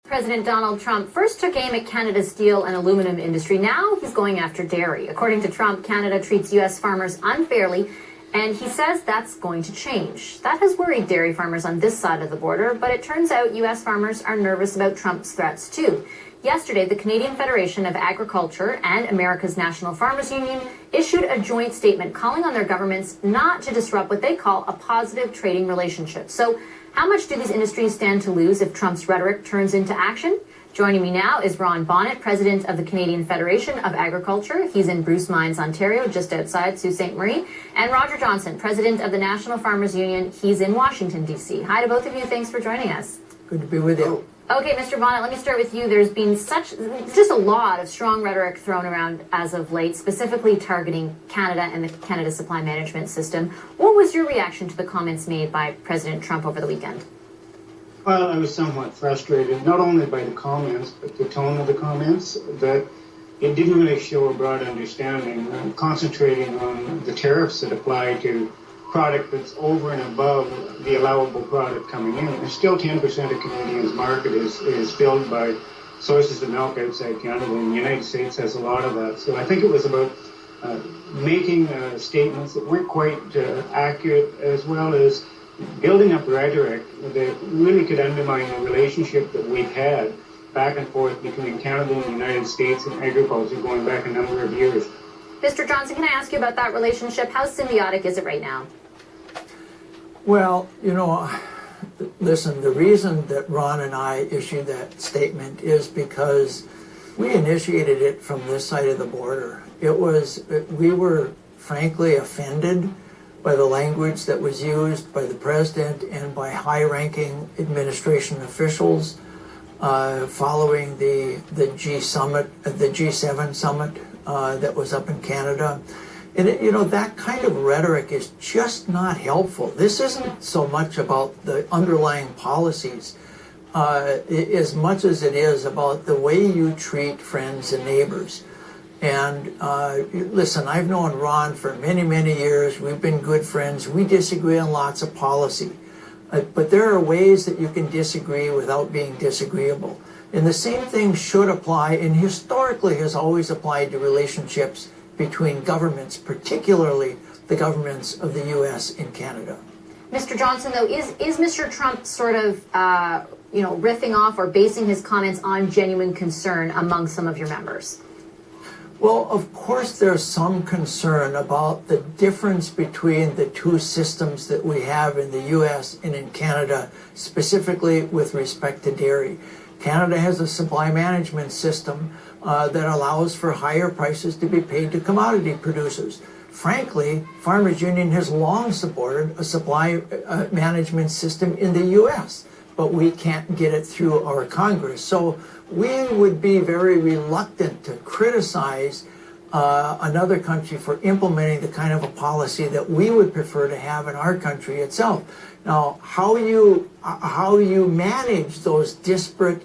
President Donald Trump first took aim at Canada's steel and aluminum industry. Now he's going after dairy. According to Trump, Canada treats U.S. farmers unfairly, and he says that's going to change. That has worried dairy farmers on this side of the border, but it turns out U.S. farmers are nervous about Trump's threats too. Yesterday, the Canadian Federation of Agriculture and America's National Farmers Union issued a joint statement calling on their governments not to disrupt what they call a positive trading relationship. So how much do these industries stand to lose if Trump's rhetoric turns into action? Joining me now is Ron Bonnett, president of the Canadian Federation of Agriculture. He's in Bruce Mines, Ontario, just outside Sault Ste. Marie. And Roger Johnson, president of the National Farmers Union. He's in Washington, D.C. Hi to both of you. Thanks for joining us. Good to be with you. Okay, Mr. Bonnett, let me start with you. There's been just a lot of strong rhetoric thrown around as of late, specifically targeting Canada and the Canada Supply Management System. What was your reaction to the comments made by President Trump over the weekend? Well, I was somewhat frustrated, not only by the comments, but the tone of the comments, that it didn't really show a broad understanding, concentrating on the tariffs that apply to product that's over and above the allowable product coming in. And still 10% of Canadians' market is filled by sources of milk outside Canada, and the United States has a lot of that. So I think it was about making statements that weren't quite accurate, as well as building up rhetoric that really could undermine the relationship that we've had back and forth between Canada and the United States in agriculture going back a number of years. Mr. Johnson, can I ask you about that relationship? How symbiotic is it right now? Well, listen, the reason that Ron and I issued that statement is because we initiated it from this side of the border. We were frankly offended by the language that was used by the president and by high-ranking administration officials following the G7 summit that was up in Canada. And, that kind of rhetoric is just not helpful. This isn't so much about the underlying policies as much as it is about the way you treat friends and neighbors. And listen, I've known Ron for many, many years. We've been good friends. We disagree on lots of policy. But there are ways that you can disagree without being disagreeable. And the same thing should apply, and historically has always applied to relationships between governments, particularly the governments of the U.S. and Canada. Mr. Johnson, though, is Mr. Trump sort of, riffing off or basing his comments on genuine concern among some of your members? Well, of course, there's some concern about the difference between the two systems that we have in the U.S. and in Canada, specifically with respect to dairy. Canada has a supply management system that allows for higher prices to be paid to commodity producers. Frankly, Farmers Union has long supported a supply management system in the U.S., but we can't get it through our Congress. So we would be very reluctant to criticize another country for implementing the kind of a policy that we would prefer to have in our country itself. Now, how you manage those disparate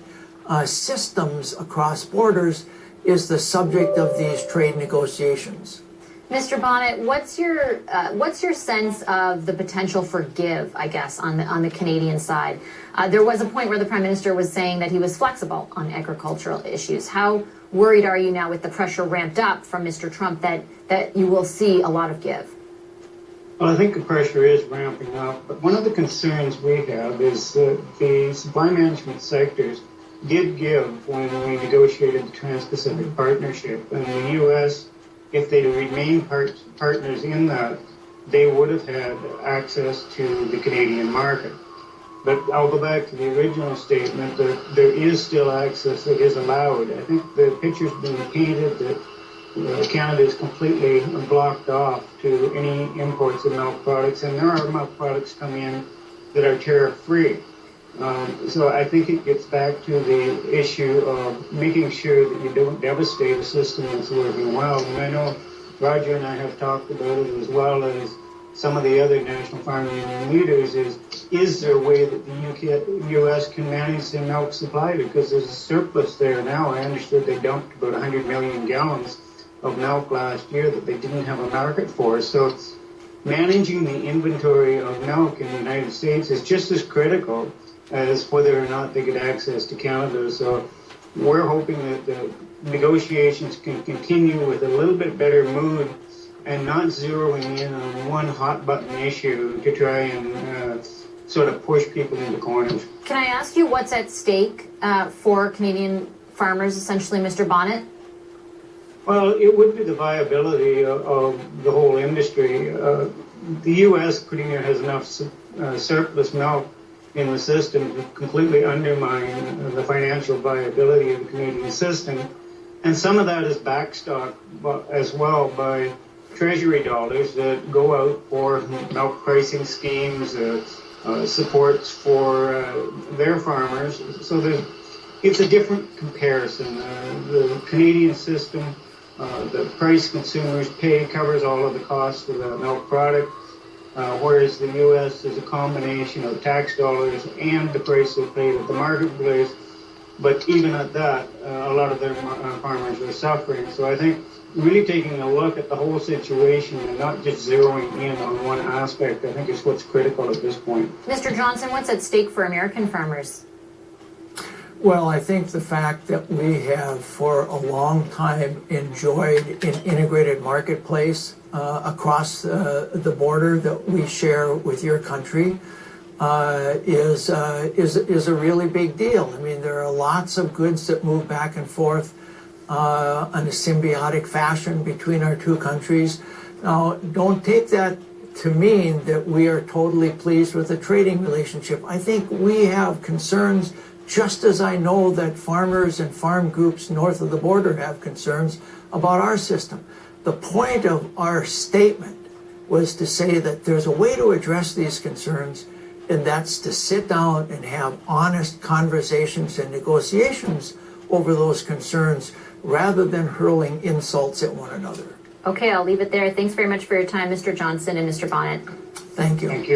systems across borders is the subject of these trade negotiations. Mr. Bonnett, what's your sense of the potential for give, I guess, on the Canadian side? There was a point where the Prime Minister was saying that he was flexible on agricultural issues. How worried are you now with the pressure ramped up from Mr. Trump that you will see a lot of give? Well, I think the pressure is ramping up, but one of the concerns we have is that the supply management sectors did give when we negotiated the Trans-Pacific Partnership. And the U.S., if they remained partners in that, they would have had access to the Canadian market. But I'll go back to the original statement that there is still access that is allowed. I think the picture's being painted that Canada is completely blocked off to any imports of milk products, and there are milk products coming in that are tariff-free. So I think it gets back to the issue of making sure that you don't devastate a system that's working well. And I know Roger and I have talked about it, as well as some of the other National Farm Union leaders, is there a way that the U.S. can manage their milk supply? Because there's a surplus there now. I understood they dumped about 100 million gallons of milk last year that they didn't have a market for. So managing the inventory of milk in the United States is just as critical as whether or not they get access to Canada. So we're hoping that the negotiations can continue with a little bit better mood and not zeroing in on one hot button issue to try and sort of push people into corners. Can I ask you what's at stake for Canadian farmers, essentially, Mr. Bonnett? Well, it would be the viability of the whole industry. The U.S. pretty near has enough surplus milk in the system to completely undermine the financial viability of the Canadian system. And some of that is backstopped as well by Treasury dollars that go out for milk pricing schemes, supports for their farmers. So it's a different comparison. The Canadian system, the price consumers pay covers all of the costs of the milk product, whereas the U.S. is a combination of tax dollars and the price they pay at the marketplace. But even at that, a lot of their farmers are suffering. So I think really taking a look at the whole situation and not just zeroing in on one aspect, I think is what's critical at this point. Mr. Johnson, what's at stake for American farmers? Well, I think the fact that we have for a long time enjoyed an integrated marketplace across the border that we share with your country is a really big deal. I mean, there are lots of goods that move back and forth in a symbiotic fashion between our two countries. Now, don't take that to mean that we are totally pleased with the trading relationship. I think we have concerns, just as I know that farmers and farm groups north of the border have concerns about our system. The point of our statement was to say that there's a way to address these concerns, and that's to sit down and have honest conversations and negotiations over those concerns rather than hurling insults at one another. Okay, I'll leave it there. Thanks very much for your time, Mr. Johnson and Mr. Bonnett. Thank you. Thank you.